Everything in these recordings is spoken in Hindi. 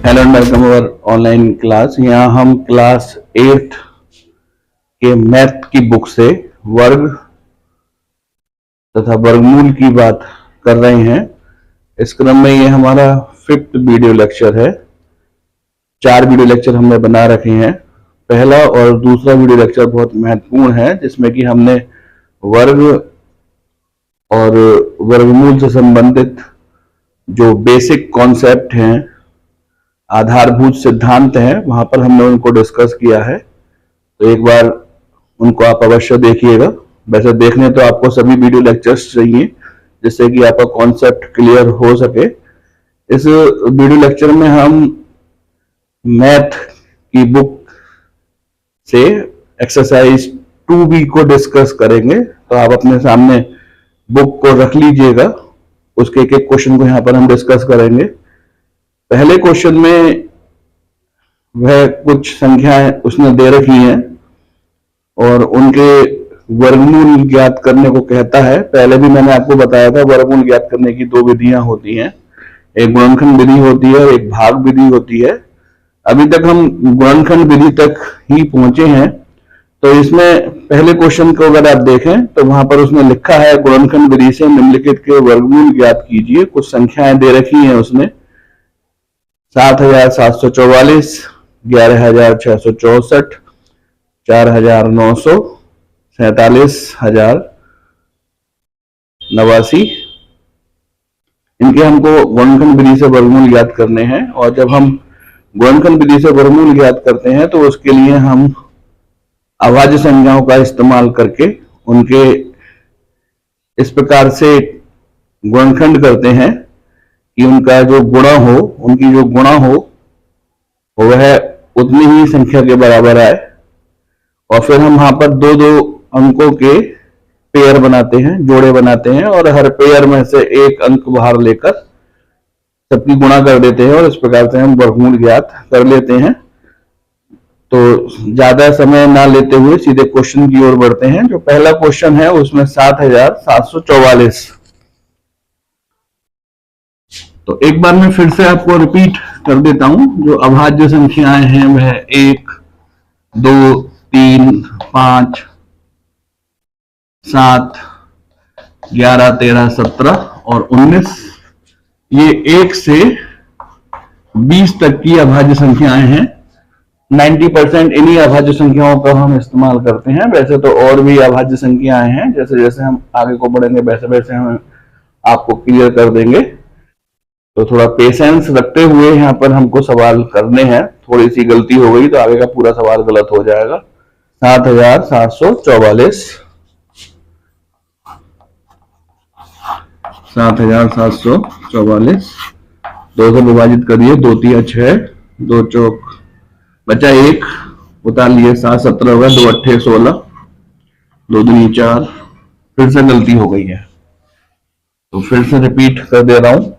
Hello and welcome our online class. यहाँ हम क्लास 8 के मैथ की बुक से वर्ग तथा वर्गमूल की बात कर रहे हैं। इस क्रम में ये हमारा 5th वीडियो लेक्चर है। 4 वीडियो लेक्चर हमने बना रखे हैं। पहला और दूसरा वीडियो लेक्चर बहुत महत्वपूर्ण है, जिसमें कि हमने वर्ग और वर्गमूल से संबंधित जो बेसिक कॉन्सेप्ट हैं, आधारभूत सिद्धांत हैं, वहां पर हमने उनको डिस्कस किया है। तो एक बार उनको आप अवश्य देखिएगा। वैसे देखने तो आपको सभी वीडियो लेक्चर्स चाहिए, जिससे कि आपका कॉन्सेप्ट क्लियर हो सके। इस वीडियो लेक्चर में हम मैथ की बुक से एक्सरसाइज 2B को डिस्कस करेंगे। तो आप अपने सामने बुक को रख लीजिएगा, उसके एक एक क्वेश्चन को यहाँ पर हम डिस्कस करेंगे। पहले क्वेश्चन में वह कुछ संख्याएं उसने दे रखी हैं और उनके वर्गमूल ज्ञात करने को कहता है। पहले भी मैंने आपको बताया था, वर्गमूल ज्ञात करने की 2 विधियां होती हैं, एक गुणनखंड विधि होती है और एक भाग विधि होती है। अभी तक हम गुणनखंड विधि तक ही पहुंचे हैं। तो इसमें पहले क्वेश्चन को अगर आप देखें तो वहां पर उसने लिखा है, गुणनखंड विधि से निम्नलिखित के वर्गमूल ज्ञात कीजिए। कुछ संख्याएं दे रखी हैं उसने, 7,744, 11,664, 4,900, 47,089। इनके हमको गुणनखंड विधि से वर्गमूल ज्ञात करने हैं। और जब हम गुणनखंड विधि से वर्गमूल ज्ञात करते हैं तो उसके लिए हम अभाज्य संख्याओं का इस्तेमाल करके उनके इस प्रकार से गुणनखंड करते हैं कि उनका जो गुणा हो, उनकी जो गुणा हो वह उतनी ही संख्या के बराबर आए। और फिर हम वहां पर दो दो अंकों के पेयर बनाते हैं, जोड़े बनाते हैं, और हर पेयर में से एक अंक बाहर लेकर सबकी गुणा कर देते हैं और इस प्रकार से हम वर्गमूल ज्ञात कर लेते हैं। तो ज्यादा समय ना लेते हुए सीधे क्वेश्चन की ओर बढ़ते हैं। जो पहला क्वेश्चन है उसमें 7,744। तो एक बार मैं फिर से आपको रिपीट कर देता हूं। जो अभाज्य संख्याएं हैं वह 1, 2, 3, 5, 7, 11, 13, 17 और 19। ये 1 से 20 तक की अभाज्य संख्याएं हैं। 90% इन्हीं अभाज्य संख्याओं का हम इस्तेमाल करते हैं। वैसे तो और भी अभाज्य संख्याएं हैं, जैसे जैसे हम आगे को बढ़ेंगे वैसे वैसे हम आपको क्लियर कर देंगे। तो थोड़ा पेशेंस रखते हुए यहाँ पर हमको सवाल करने हैं। थोड़ी सी गलती हो गई तो आगे का पूरा सवाल गलत हो जाएगा। 7,744, 7,744 2 से विभाजित करिए। 2 तिया 6, 2 चौक बचा 1, उतार लिए 7, 17 होगा। 2 अट्ठे 16, 2 दूनी 4। फिर से गलती हो गई है तो फिर से रिपीट कर दे रहा हूं।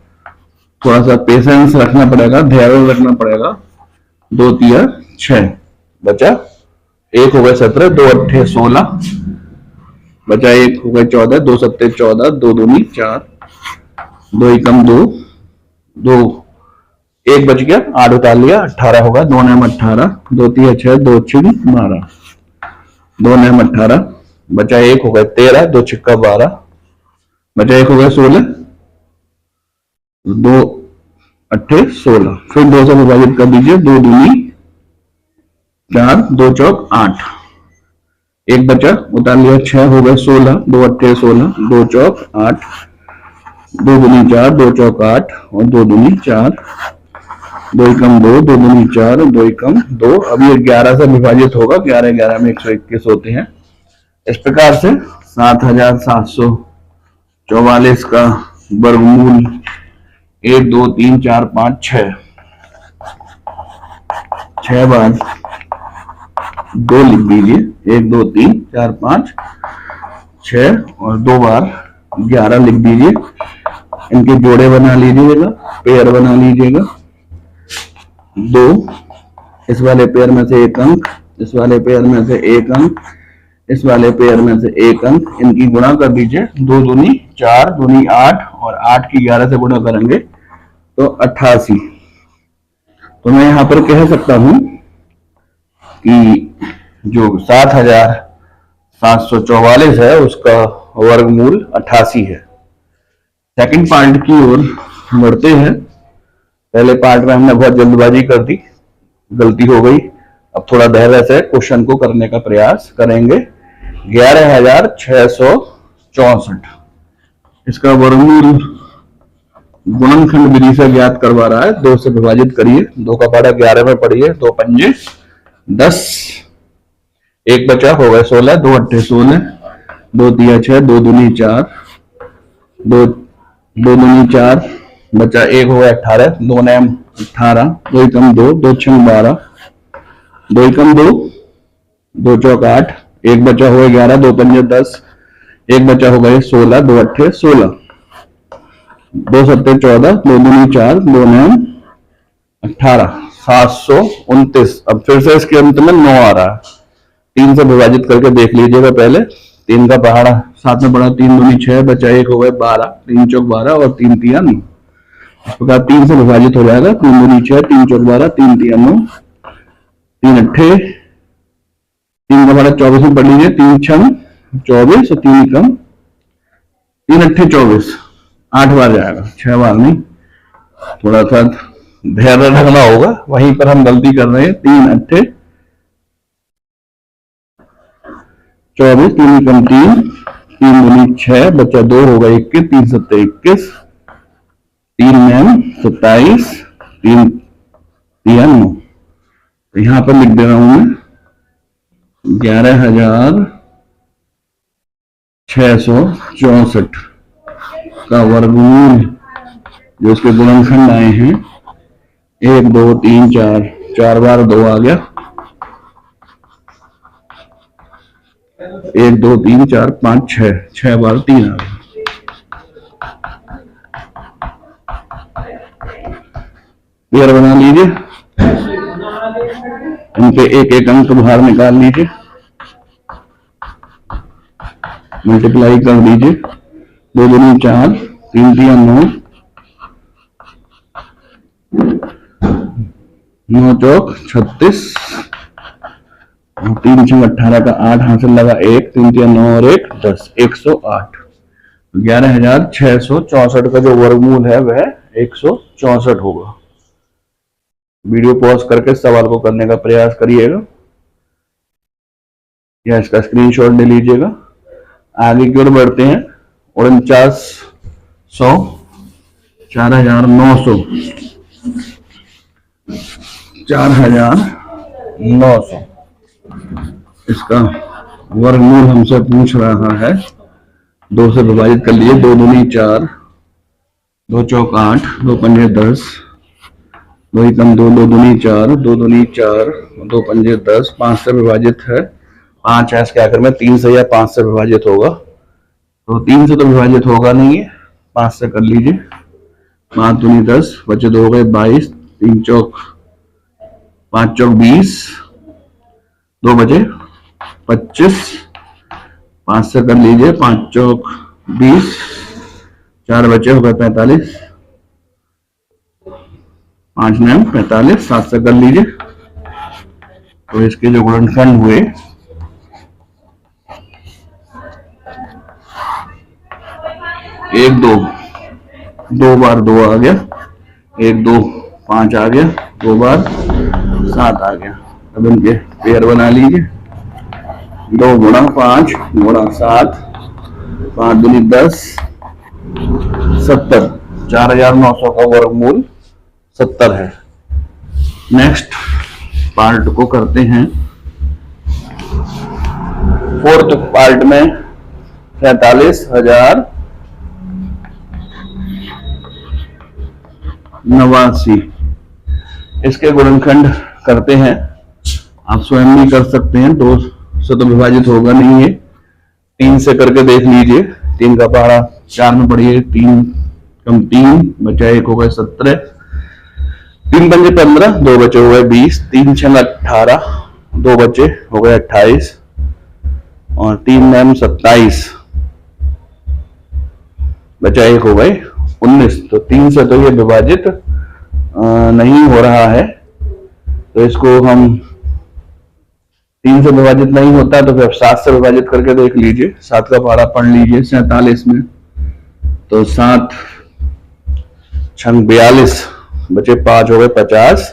थोड़ा सा पेशेंस रखना पड़ेगा, धैर्य रखना पड़ेगा। 2 तिया 6 बचा 1 हो गए 17, 2 अट्ठे 16 बचा 1 हो गए 14, 2 सत्ते 14, 2 दूनी 4, 2 एकम 2, 2 1 बच गया, 8 उतार लिया, 18 होगा। 2 नैम 18, 2 तिया 6, 2 छिक 12, 2 नैम 18 बचा 1 हो गए 13, 2 छिक्का 12 बचा 1 हो गए 16, 2 अट्ठे 16। फिर 2 से विभाजित कर दीजिए। 2 दूनी 4, 2 चौक 8, 1 बचा, उतार लिया 6 हो गए 16, 2 अट्ठे 16, 2 चौक 8, 2 दूनी 4, 2 चौक 8 और 2 दूनी 4, 2 एकम 2, 2 दूनी 4, 2 एकम 2। अब ये 11 से विभाजित होगा। 11 11 में 121 होते हैं। इस प्रकार से 7,744 का वर्गमूल 1, 2, 3, 4, 5, 6 बार 2 लिख दीजिए। 1, 2, 3, 4, 5, 6 और 2 बार 11 लिख दीजिए। इनके जोड़े बना लीजिएगा, पेयर बना लीजिएगा। 2 इस वाले पेयर में से 1 अंक, इस वाले पेयर में से 1 अंक, इस वाले पेयर में से 1 अंक। इनकी गुणा कर दीजिए। 2 दूनी 4, दूनी 8 और 8 की 11 से गुणा करेंगे तो 88। तो मैं यहाँ पर कह सकता हूं कि जो 7,744 है उसका वर्गमूल 88 है। सेकंड पार्ट की ओर बढ़ते हैं। पहले पार्ट में हमने बहुत जल्दबाजी कर दी, गलती हो गई। अब थोड़ा धैर्य से क्वेश्चन को करने का प्रयास करेंगे। 11,664 इसका वर्गमूल गुणनखंड विधि से ज्ञात करवा रहा है। 2 से विभाजित करिए, 2 का पहाड़ा 11 में पढ़िए, 2 पंजे 10, एक बचा हो गए 16, 2 अट्ठे 16, 2 तिया 6, 2 दूनी 4, 2 दूनी 4 बचा, एक हो गया 18, 2 नैम 18, 2 एकम 2, 2 छंग 12, 2 एकम 2, 2 चौक 8, एक बचा हो गया 11, 2 पंजे 10, एक बचा हो गए 16, 2 अट्ठे 16, 2 सत्ते 14, 2 दूनी 4, 2 नैम 18, 729। अब फिर से इसके अंत में 9 आ रहा है। 3 से विभाजित करके देख लीजिएगा। पहले 3 का पहाड़ा 7 में पड़ा, 3 दूनी 6 बचा, एक हो गए 12, 3 चौक 12 और 3 तिया 9। इस प्रकार 3 से विभाजित हो जाएगा। 3 दूनी 6, 3 चौक 12, 3 तिया 9, 3 अट्ठे, 3 का पहाड़ा 24 में पढ़ लीजिए, 3 छंग 24 और 3 कम 3 अट्ठे 24, 8 बार जाएगा, 6 बार नहीं। थोड़ा सा धैर्य रखना होगा, वहीं पर हम गलती कर रहे हैं। 3 अट्ठे 24, 3 कम 3, 3 दूनी 6 बच्चा 2 होगा 21, 3 सत्ते 21, 3 मैम 27, 3 तिया 9। तो यहां पर लिख दे रहा हूं मैं 11,664 का वर्गमूल जो इसके गुणनखंड आए हैं 1 2 3 4, 4 बार 2 आ गया, 1 2 3 4 5 6, 6 बार 3 आ गया। क्लियर बना लीजिए। इनके एक एक अंक बाहर निकाल लीजिए, मल्टीप्लाई कर दीजिए। 2 दूनी 4, 3 तिया 9, 9 चौक 36, 3 छंग 18 का 8 हासिल लगा, 1 3 तिया 9 और 1 10, 108। 11,664 का जो वर्गमूल है वह 164 होगा। वीडियो पॉज करके सवाल को करने का प्रयास करिएगा या इसका स्क्रीनशॉट ले लीजिएगा। आगे की ओर बढ़ते हैं। 4900, 4,900, 4,900 इसका वर्गमूल हमसे पूछ रहा है। 2 से विभाजित कर लिए, 2 दूनी 4, 2 चौक 8, 2 पंजे 10, 2 एकम 2, 2 दूनी 4, 2 दूनी 4, 2 पंजे 10, 5 से विभाजित है। 5 है इसके आखिर में, 3 से या 5 से विभाजित होगा। तो 3 से तो विभाजित होगा नहीं है, 5 से कर लीजिए। 5 दूनी 10 बचे 2 हो गए 22, 3 चौक 5 चौक 20, 2 बचे 25, 5 से कर लीजिए। 5 चौक 20, 4 बचे हो गए 45, 5 नैम 45, 7 से कर लीजिए। तो इसके जो गुणनखंड हुए 1 2, 2 बार 2 आ गया, 1 2 5 आ गया, 2 बार 7 आ गया। अब इनके पेयर बना लीजिए। 2 गुणा 5 गुणा 7, 5 दूनी 10, 70। 4,900 का वर्गमूल 70 है। नेक्स्ट पार्ट को करते हैं। फोर्थ पार्ट में 47,089 इसके गुणनखंड करते हैं। आप स्वयं भी कर सकते हैं, 2 से तो विभाजित होगा नहीं है। 3 से करके देख लीजिए। 3 का पहाड़ा 4 में पढ़िए, 3 कम 3 बचा, 1 हो गए 17, 3 पंजे 15, 2 बचे हो गए 20, 3 छंग 18, 2 बचे हो गए 28 और 3 नैम 27 बचा, 1 हो गए 19। तो 3 से तो ये विभाजित नहीं हो रहा है। तो इसको हम 3 से विभाजित नहीं होता तो फिर 7 से विभाजित करके देख लीजिए। 7 का पहाड़ा पढ़ लीजिए 47 में। तो 7 छंग 42, बचे 5 हो गए 50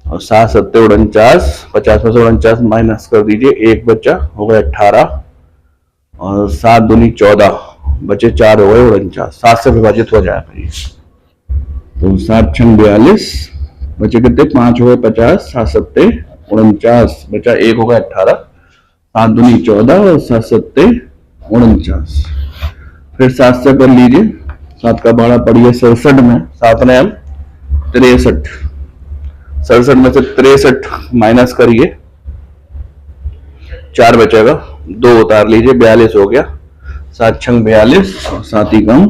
और 7 7 49, 50 में से 49 माइनस कर दीजिए, 1 बचा, हो गए 18 और 7 दूनी 14, बचे 4 हो गए 49। 7 से विभाजित हो जाएगा ये। तो 7 छंग 42, बचे कितने 5 हो गए 50, 7 7 49, बचा 1 हो गया 18, 7 दूनी 14 और 7 7 49। फिर 7 से कर लीजिए, 7 का बाड़ा पड़िए 67 में, 7 ने 63, 67 में से 63 माइनस करिए, 4 बचेगा, 2 उतार लीजिए, 42 हो गया। 7 छंग 42 और 7 ही कम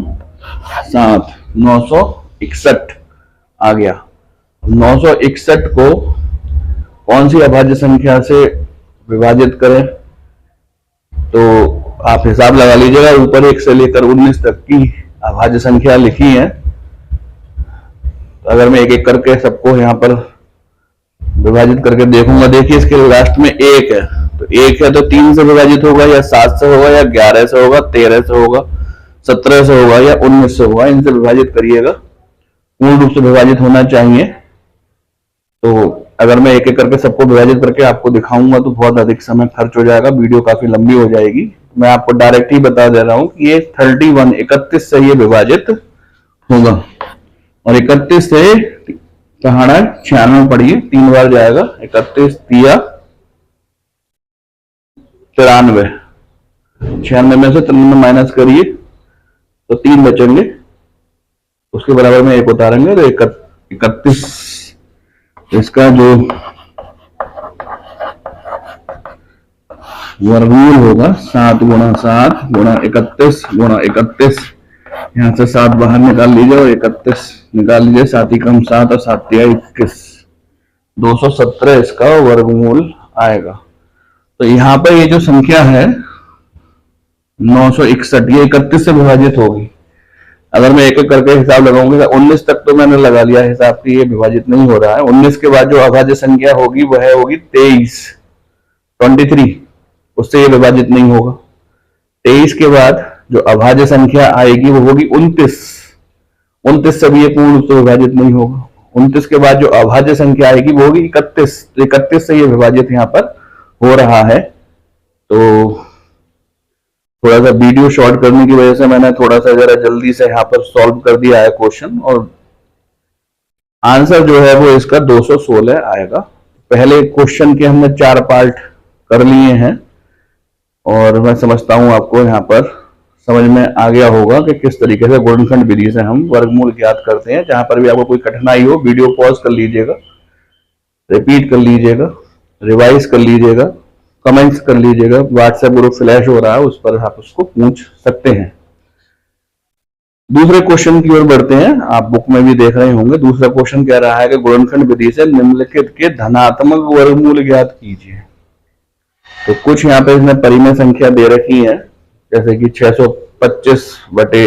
7, 961 आ गया। 961 को कौन सी अभाज्य संख्या से विभाजित करें, तो आप हिसाब लगा लीजिएगा। ऊपर 1 से लेकर 19 तक की अभाज्य संख्या लिखी है। अगर मैं एक एक करके सबको यहाँ पर विभाजित करके देखूंगा, देखिए इसके लास्ट में 1 है, तो 1 है तो 3 से विभाजित होगा या 7 से होगा या 11 से होगा, 13 से होगा, 17 से होगा या 19 से होगा। इनसे विभाजित करिएगा, पूर्ण रूप से विभाजित होना चाहिए। तो अगर मैं एक एक करके सबको विभाजित करके आपको दिखाऊंगा तो बहुत अधिक समय खर्च हो जाएगा, वीडियो काफी लंबी हो जाएगी। मैं आपको डायरेक्ट ही बता दे रहा हूं कि ये 31 से ये विभाजित होगा और 31 से पहाड़ा 96 पढ़िए, 3 बार जाएगा। 31 तिया 93, 96 में से 93 माइनस करिए तो 3 बचेंगे, उसके बराबर में 1 उतारेंगे तो 31, इसका जो वर्गमूल होगा 7 गुणा 7 गुणा 31 गुणा 31, यहाँ से 7 बाहर निकाल लीजिए और 31 निकाल लीजिए, 7 ही कम 7 और 7 तिया 21, 217 इसका वर्गमूल आएगा। तो यहाँ पर ये जो संख्या है 961, ये 31 से विभाजित होगी। अगर मैं एक एक करके हिसाब लगाऊंगा, 19 तक तो मैंने लगा लिया हिसाब की ये विभाजित नहीं हो रहा है। 19 के बाद जो अभाज्य संख्या होगी वह होगी 23, उससे ये विभाजित नहीं होगा। 23 के बाद जो अभाज्य संख्या आएगी वो होगी 29 से भी ये पूर्ण रूप से विभाजित नहीं होगा। 29 के बाद जो अभाज्य संख्या आएगी वो होगी 31 से ये विभाजित यहाँ पर हो रहा है। तो थोड़ा सा वीडियो शॉर्ट करने की वजह से मैंने थोड़ा सा जरा जल्दी से यहाँ पर सॉल्व कर दिया है क्वेश्चन, और आंसर जो है वो इसका 216 आएगा। पहले क्वेश्चन के हमने 4 पार्ट कर लिए हैं और मैं समझता हूं आपको यहाँ पर समझ में आ गया होगा कि किस तरीके से गुणनखंड विधि से हम वर्गमूल ज्ञात करते हैं। जहां पर भी आपको कोई कठिनाई हो वीडियो पॉज कर लीजिएगा, रिपीट कर लीजिएगा, रिवाइज कर लीजिएगा, कमेंट्स कर लीजिएगा। व्हाट्सएप ग्रुप फ्लैश हो रहा है, उस पर आप उसको पूछ सकते हैं। दूसरे क्वेश्चन की ओर बढ़ते हैं, आप बुक में भी देख रहे होंगे। दूसरा क्वेश्चन कह रहा है कि गुणनखंड विधि से निम्नलिखित के धनात्मक वर्गमूल ज्ञात कीजिए। तो कुछ यहाँ पे इसमें परिमेय संख्या दे रखी है, जैसे कि 625 बटे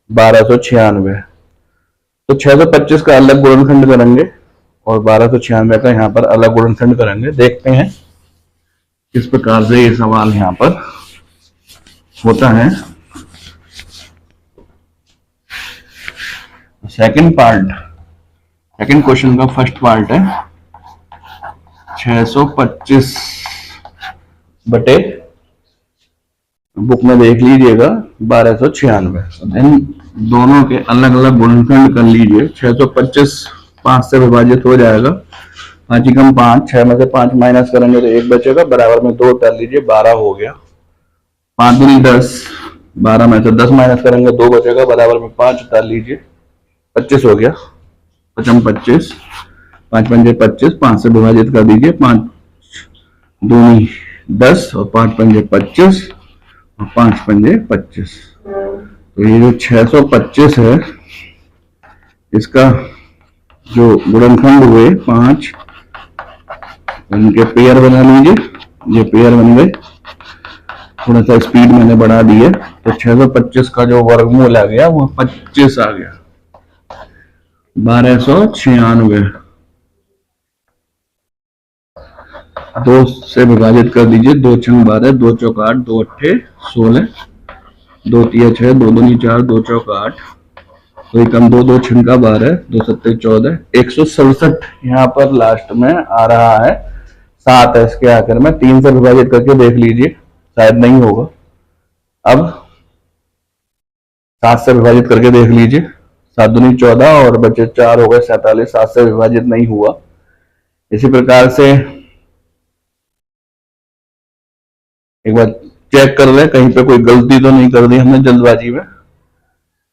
1296। तो 625 का अलग गुणनखंड करेंगे और 1296 का यहाँ पर अलग गुणनखंड करेंगे। देखते हैं किस प्रकार से ये सवाल यहाँ पर होता है। सेकंड क्वेश्चन का फर्स्ट पार्ट है 625 बटे, बुक में देख लीजिएगा 1296। इन दोनों के अलग अलग गुणनखंड कर लीजिए। 625 5 से विभाजित हो जाएगा, 5 ही कम 5, 6 में से 5 माइनस करेंगे तो 1 बचेगा, बराबर में 2 उतार लीजिए, 12 हो गया। 5 दूनी 10, 12 में से 10 माइनस करेंगे 2 बचेगा, बराबर में 5 उतार लीजिए, 25 हो गया। 25, 5 पंजे 25, 5 से विभाजित कर दीजिए, 5 दूनी 10 और 5 पंजे 25 और 5 पंजे 25। तो ये जो 625 है इसका जो गुणनखंड हुए 5, इनके पेयर बना लीजिए, ये पेयर बन गए। थोड़ा सा स्पीड मैंने बढ़ा दी है, तो 625 का जो वर्गमूल आ गया वो 25 आ गया, 1296। 2 से विभाजित कर दीजिए। 2 छंग 12, 2 चौक 8, 2 अट्ठे 16, 2 तिया 6, 2 दूनी 4, 2 चौक 8, कोई कम 2, 2 छंग 12, 2 सत्ते 14, 167 यहाँ पर लास्ट में आ रहा है। 7 है इसके आखिर में। 3 से विभाजित करके देख लीजिए, शायद नहीं होगा। अब 7 से विभाजित करके देख लीजिए। 7 दूनी 14 और बचे 4 हो गए 47। 7 से विभाजित नहीं हुआ। इसी प्रकार से एक बार चेक कर ले कहीं पे कोई गलती तो नहीं कर दी हमने जल्दबाजी में।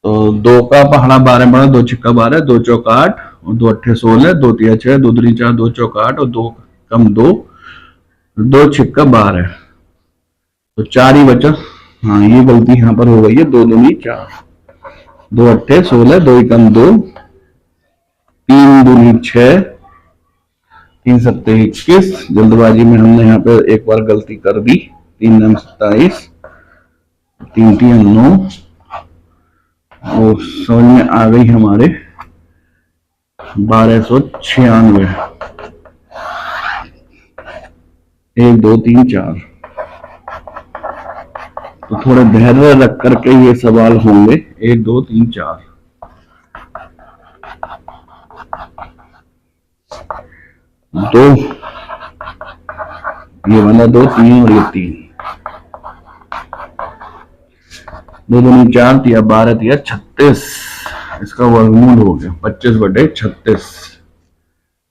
तो 2 का पहाड़ा 12 बड़ा, 2 छिक्का 12, 2 चौक 8 और 2 अट्ठे 16, 2 तिया 6, 2 दूनी 4, 2 चौक 8 और 2 कम 2, 2 छिक्का 12, तो 4 ही बचा। हाँ, ये गलती यहाँ पर हो गई है। 2 दूनी 4, 2 अट्ठे 16, 2 कम 2, 3 दूनी 6, 3 सत्ते 21। जल्दबाजी में हमने यहाँ पे एक बार गलती कर दी। 3 नम 27, 3 तिया 9, और समझ में आ गई हमारे 1296। 1 2 3 4। तो थोड़े धैर्य रख करके ये सवाल होंगे। 1 2 3 4। 2 ये वाला 2, 3 और ये 3। 2 दूनी 4 तिया 12 तिया 36। इसका वर्गमूल हो गया 25/36।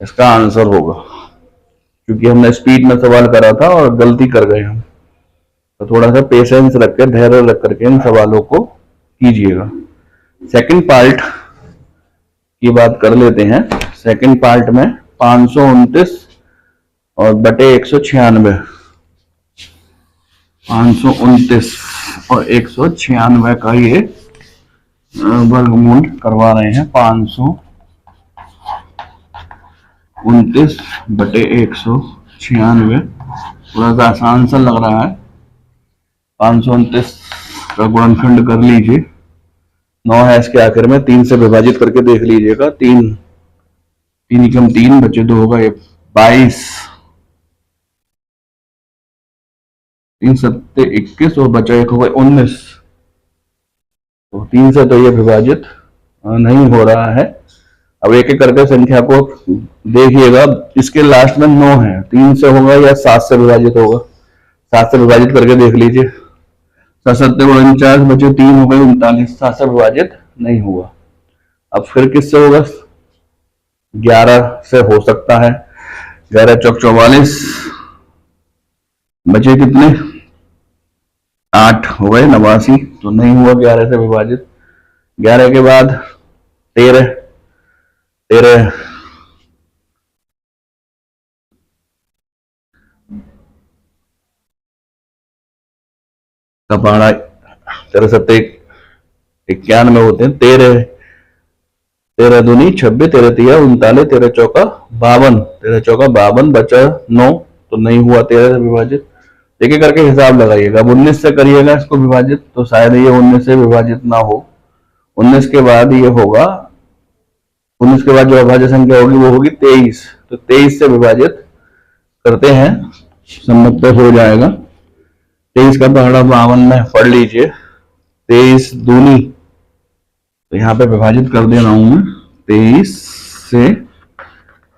इसका आंसर होगा, क्योंकि हमने स्पीड में सवाल करा था और गलती कर गए हम। तो थोड़ा सा पेशेंस रख कर, धैर्य रख करके इन सवालों को कीजिएगा। सेकंड पार्ट की बात कर लेते हैं। सेकंड पार्ट में 529 और बटे 196, 529 और 196 का ये वर्गमूल करवा रहे हैं। 529 बटे 196। थोड़ा सा आसान सा लग रहा है। 529 का गुणनखंड कर लीजिए। 9 है इसके आखिर में। 3 से विभाजित करके देख लीजिएगा। 3 कम 3 बचे 2 होगा 22। 3 सत्ते 21 और बचा 1 होगा 19। तो 3 से तो ये विभाजित नहीं हो रहा है। अब एक एक करके संख्या को देखिएगा। इसके लास्ट में 9 है। 3 से होगा या 7 से विभाजित होगा? 7 से विभाजित करके देख लीजिए। 7 सत्ते 49 बचे 3 हो गए 39। 7 से विभाजित नहीं हुआ। अब फिर किससे होगा? 11 से हो सकता है। 11 चौक 44, बचे कितने? 8 हो गए 89। तो नहीं हुआ 11 से विभाजित। 11 के बाद 13 का पहाड़ा 13 सत्ते 91 होते हैं। 13 दूनी 26, 13 तिया 39, 13 चौका 52, 13 चौका 52, बचा 9। तो नहीं हुआ 13 से विभाजित। एक एक करके हिसाब लगाइएगा। अब 19 से करिएगा इसको विभाजित, तो शायद ये 19 से विभाजित ना हो। 19 के बाद ये होगा, 19 के बाद जो अभाज्य संख्या होगी वो होगी 23। तो 23 से विभाजित करते हैं, सम्मत हो जाएगा। 23 का पहाड़ा 52 में पढ़ लीजिए। 23 दूनी, तो यहाँ पे विभाजित कर दे रहा हूं मैं। 23 से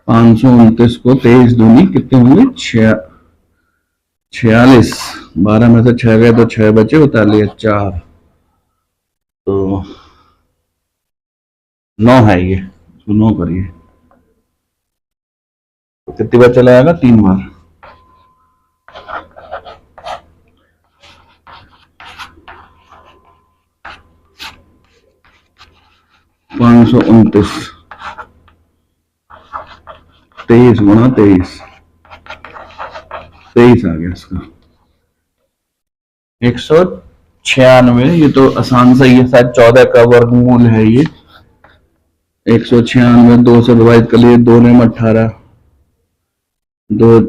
529 को 23 दूनी कितने होंगे? 46। 12 में से 6 गए तो 6 बचे, उतार लिए 4। तो 9 है ये। तो 9 करिए तो कितनी बार चला आएगा? 3 बार। पाँच सौ 23 गुणा 23 आ गया इसका 196। ये तो आसान सा ही है, शायद 14 का वर्गमूल है ये। 196 2 से विभाजित कर लिए। 2 ने 18, 2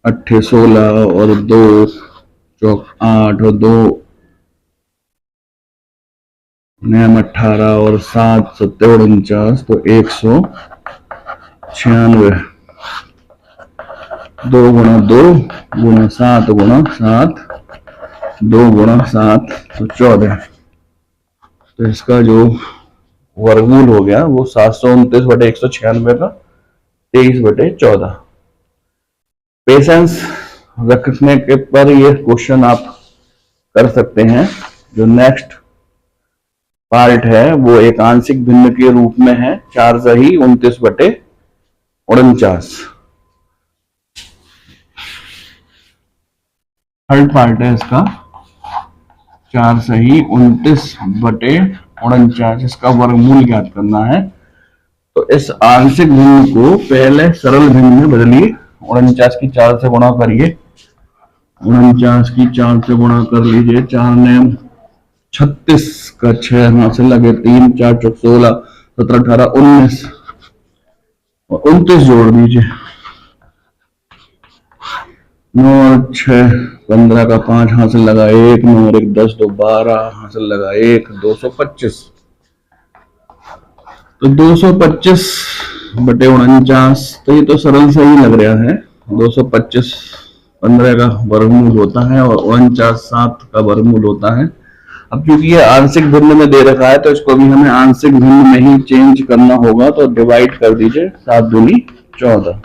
अट्ठे 16 और 2 चौक 8 और 2 9 18 और 7 सत्ते 49। तो 196। 2 गुणा 2 गुणा 7 2 गुणा 7 तो 14। तो इसका जो वर्गमूल हो गया वो 729/196 का 23/14। पेशेंस रखने के पर ये क्वेश्चन आप कर सकते हैं। जो नेक्स्ट पार्ट है वो एक आंशिक भिन्न के रूप में है, 4 सही 29/49। थर्ड पार्ट है इसका 4 सही 29/49, इसका वर्गमूल ज्ञात करना है। तो इस आंशिक भिन्न को पहले सरल भिन्न में बदलिए, 49 की 4 से गुणा करिए, 49 की 4 से गुणा कर लीजिए, 4 ने 36 का 6 हासिल लगे, 3 4 चौक 16 17 18 19 और 29 जोड़ दीजिए, 9 और 6 15 का 5 हासिल लगा 1, 9 और 1 10 2 12 हासिल लगा 1, 225। तो 225/49, तो ये तो सरल से ही लग रहा है। 225 15 का वर्गमूल होता है और 49 7 का वर्गमूल होता है। अब क्योंकि ये आंशिक भिन्न में दे रखा है तो इसको भी हमें आंशिक भिन्न में ही चेंज करना होगा। तो डिवाइड कर दीजिए, 7 दूनी 14।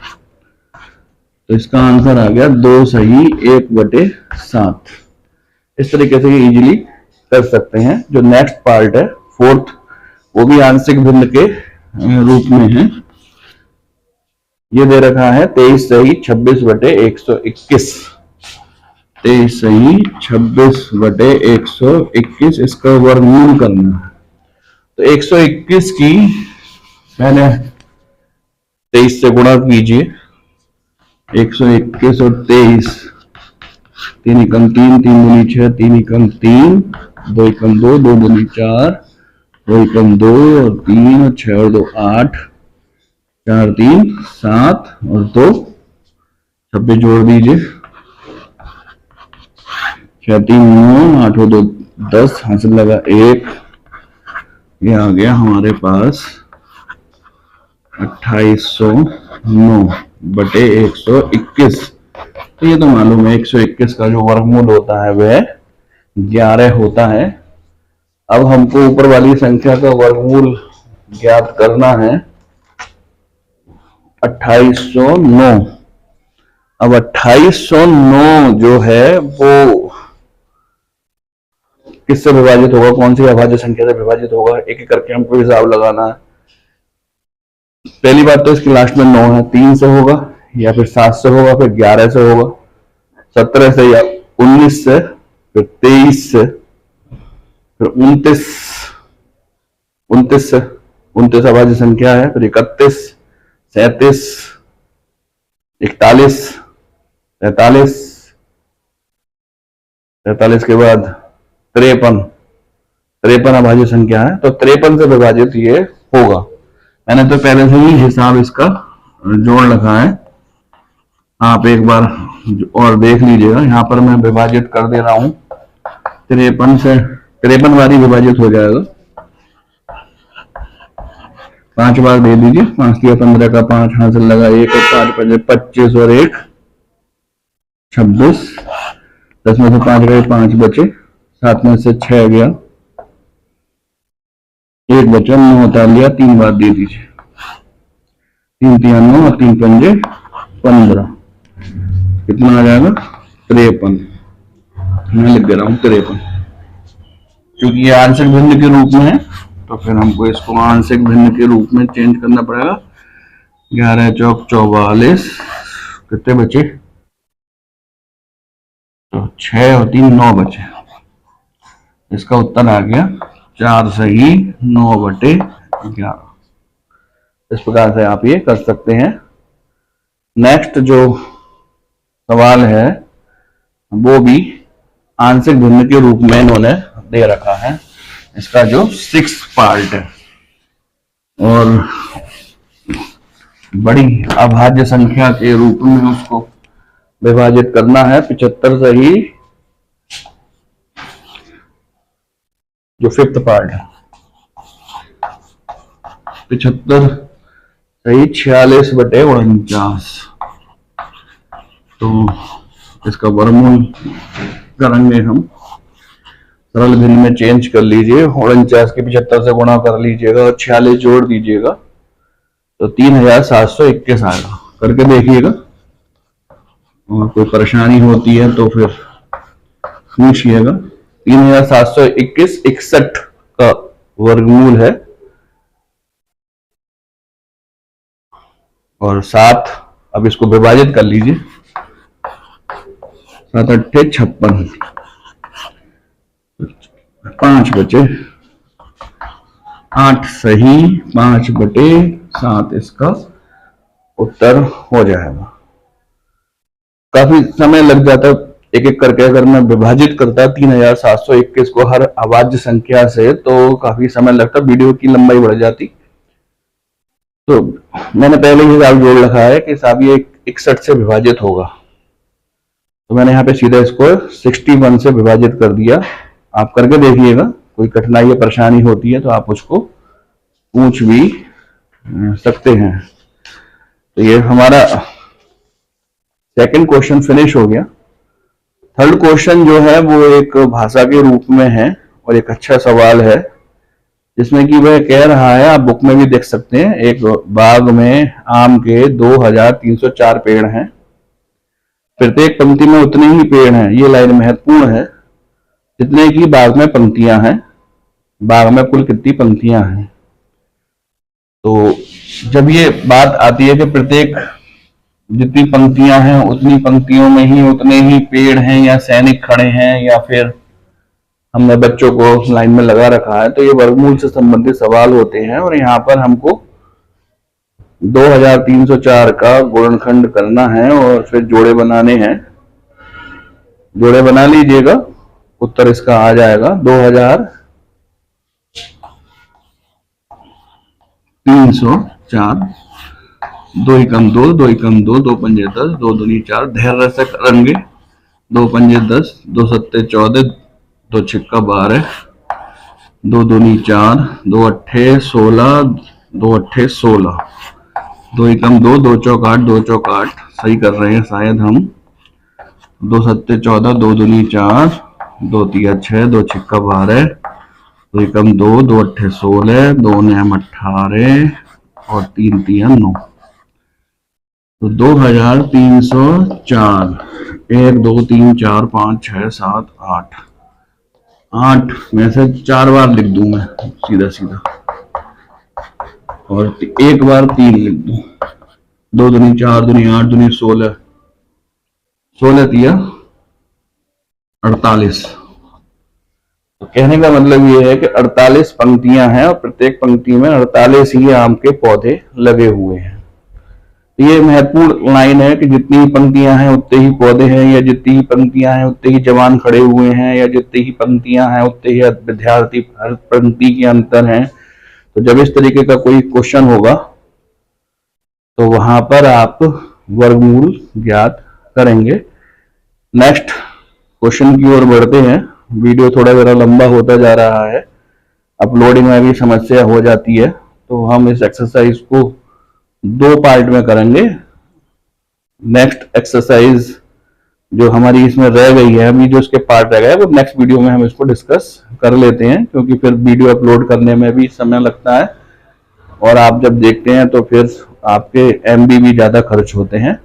तो इसका आंसर आ गया 2 सही 1/7। इस तरीके से ये इजीली कर सकते हैं। जो नेक्स्ट पार्ट है फोर्थ, वो भी आंशिक भिन्न के रूप में है। ये दे रखा है 23 सही 26/121, 23 सही 26/121, इसका वर्गमूल करना है। तो 121 की पहले 23 से गुणा कीजिए, 121 और 23, 3 एकम 3, 3 दूनी 6, 3 एकम 3, 2 एकम 2, 2 दूनी 4, 2 एकम 2 और 3 और 6 और 2 8, 4 3 7 और 2 26 जोड़ दीजिए, 6 3 9, 8 और 2 10 हासिल लगा 1। ये आ गया हमारे पास 2809/121। तो ये तो मालूम है 121 का जो वर्गमूल होता है वह 11 होता है। अब हमको ऊपर वाली संख्या का वर्गमूल ज्ञात करना है 2809। अब 2809 जो है वो किससे विभाजित होगा, कौन सी अभाज्य संख्या से विभाजित होगा, एक एक करके हमको हिसाब लगाना है। पहली बात तो इसके लास्ट में 9 है, 3 से होगा या फिर 7 से होगा, फिर 11 से होगा, 17 से या 19 से, फिर 23 से, फिर 29 से, 29 अभाज्य संख्या है, फिर 31 37 41 43 43 के बाद 53 अभाज्य संख्या है। तो 53 से विभाजित ये होगा। मैंने तो पहले से ही हिसाब इसका जोड़ रखा है, आप एक बार और देख लीजिएगा। यहाँ पर मैं विभाजित कर दे रहा हूं, 53 से 53 बारी विभाजित हो जाएगा। 5 बार दे दीजिए, 5 दिया 15 का 5 हासिल लगा 1 और 5 5 25 और 1 26, 10 में से 5 गए 5 बचे, 7 में से 6 गया 1 बचा, 9 उतार लिया, 3 बार दे दीजिए, 3 3 9 और 3 पंजे 15, कितना आ जाएगा 53। मैं लिख दे रहा हूं 53, क्योंकि ये आंशिक भिन्न के रूप में है तो फिर हमको इसको आंशिक भिन्न के रूप में चेंज करना पड़ेगा। 11 चौक 44, कितने बचे, तो 6 और 3 9 बचे। इसका उत्तर आ गया 4 सही 9/11। इस प्रकार से आप ये कर सकते हैं। नेक्स्ट जो सवाल है वो भी आंशिक भिन्न के रूप में इन्होंने दे रखा है। इसका जो 6 पार्ट है और बड़ी अभाज्य संख्या के रूप में उसको विभाजित करना है। 75 सही जो 5th पार्ट है, 75 सही 46/49। तो इसका वर्गमूल करेंगे हम। सरल भिन्न में चेंज कर लीजिए, 49 के 75 से गुणा कर लीजिएगा और 46 जोड़ दीजिएगा तो 3721 आएगा। करके देखिएगा, और कोई परेशानी होती है तो फिर पूछिएगा। 3721 61 का वर्गमूल है और 7, अब इसको विभाजित कर लीजिए। 7 अट्ठे 56, 5 बचे 8 सही, 5/7 इसका उत्तर हो जाएगा। काफी समय लग जाता एक एक करके, अगर मैं विभाजित करता 3721 को हर अभाज्य संख्या से तो काफी समय लगता, वीडियो की लंबाई बढ़ जाती। तो मैंने पहले ही हिसाब जोड़ रखा है कि साहब ये 61 से विभाजित होगा, तो मैंने यहाँ पे सीधा इसको 61 से विभाजित कर दिया। आप करके देखिएगा, कोई कठिनाई या परेशानी होती है तो आप उसको पूछ भी सकते हैं। तो ये हमारा सेकंड क्वेश्चन फिनिश हो गया। थर्ड क्वेश्चन जो है वो एक भाषा के रूप में है और एक अच्छा सवाल है, जिसमें कि वह कह रहा है, आप बुक में भी देख सकते हैं, एक बाग में आम के 2304 पेड़ हैं, प्रत्येक पंक्ति में उतने ही पेड़ हैं। ये लाइन महत्वपूर्ण है, जितने की बाग में पंक्तियां हैं। बाग में कुल कितनी पंक्तियां हैं? तो जब ये बात आती है कि प्रत्येक जितनी पंक्तियां हैं उतनी पंक्तियों में ही उतने ही पेड़ हैं, या सैनिक खड़े हैं, या फिर हमने बच्चों को लाइन में लगा रखा है, तो ये वर्गमूल से संबंधित सवाल होते हैं। और यहाँ पर हमको 2304 का गुणनखंड करना है और फिर जोड़े बनाने हैं। जोड़े बना लीजिएगा, उत्तर इसका आ जाएगा 2304। 2 एकम 2, 2 एकम 2, 2 पंजे 10, 2 दूनी 4, धैर्य से करेंगे। 2 पंजे 10, 2 सत्ते 14, 2 छिक्का 12, 2 दूनी 4, 2 अट्ठे 16, 2 अट्ठे 16, 2 एकम 2, 2 चौक 8, 2 चौक 8, सही कर रहे हैं शायद हम। 2 सत्ते 14, 2 दूनी 4, 2 तिया 6, 2 छिक्का 12, 2 एकम 2, 2 अट्ठे 16, 2 नैम 18 और 3 तिया 9। तो 2304, 1 2 3 4 5 6 7 8, 8 में से 4 बार लिख दूं मैं सीधा सीधा, और एक बार 3 लिख दूं। 2 दूनी 4 दूनी 8 दूनी 16, 16 तिया 48। तो कहने का मतलब ये है कि 48 पंक्तियां हैं और प्रत्येक पंक्ति में 48 ही आम के पौधे लगे हुए हैं। ये महत्वपूर्ण लाइन है कि जितनी ही पंक्तियां हैं उतने ही पौधे हैं, या जितनी ही पंक्तियां हैं उतने ही जवान खड़े हुए हैं, या जितनी ही पंक्तियां हैं उतने ही विद्यार्थी हर पंक्ति के अंतर हैं। तो जब इस तरीके का कोई क्वेश्चन होगा तो वहां पर आप वर्गमूल ज्ञात करेंगे। नेक्स्ट क्वेश्चन की ओर बढ़ते हैं। वीडियो थोड़ा जरा लंबा होता जा रहा है, अपलोडिंग में भी समस्या हो जाती है, तो हम इस एक्सरसाइज को 2 पार्ट में करेंगे। नेक्स्ट एक्सरसाइज जो हमारी इसमें रह गई है, अभी जो इसके पार्ट रह गया है, वो नेक्स्ट वीडियो में हम इसको डिस्कस कर लेते हैं, क्योंकि फिर वीडियो अपलोड करने में भी समय लगता है और आप जब देखते हैं तो फिर आपके MB भी ज्यादा खर्च होते हैं।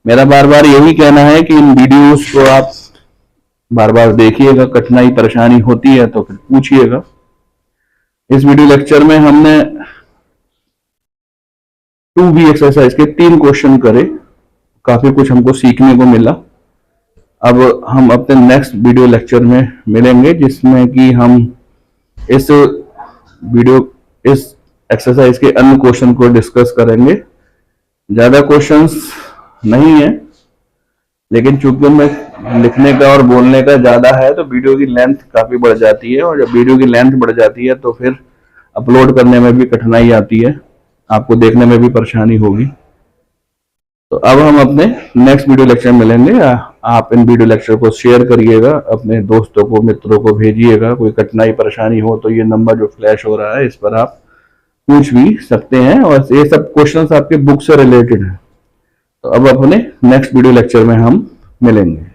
मेरा बार बार यही कहना है कि इन वीडियोस को आप बार बार देखिएगा, कठिनाई परेशानी होती है तो फिर पूछिएगा। इस वीडियो लेक्चर में हमने 2B एक्सरसाइज के 3 क्वेश्चन करे, काफी कुछ हमको सीखने को मिला। अब हम अपने नेक्स्ट वीडियो लेक्चर में मिलेंगे, जिसमें कि हम इस एक्सरसाइज के अन्य क्वेश्चन को डिस्कस करेंगे। ज्यादा क्वेश्चंस नहीं है, लेकिन चूंकि मैं लिखने का और बोलने का ज्यादा है तो वीडियो की लेंथ काफी बढ़ जाती है, और जब वीडियो की लेंथ बढ़ जाती है तो फिर अपलोड करने में भी कठिनाई आती है, आपको देखने में भी परेशानी होगी। तो अब हम अपने नेक्स्ट वीडियो लेक्चर में मिलेंगे। आप इन वीडियो लेक्चर को शेयर करिएगा, अपने दोस्तों को मित्रों को भेजिएगा। कोई कठिनाई परेशानी हो तो ये नंबर जो फ्लैश हो रहा है इस पर आप पूछ भी सकते हैं, और ये सब क्वेश्चंस आपके बुक से रिलेटेड है। तो अब अपने नेक्स्ट वीडियो लेक्चर में हम मिलेंगे।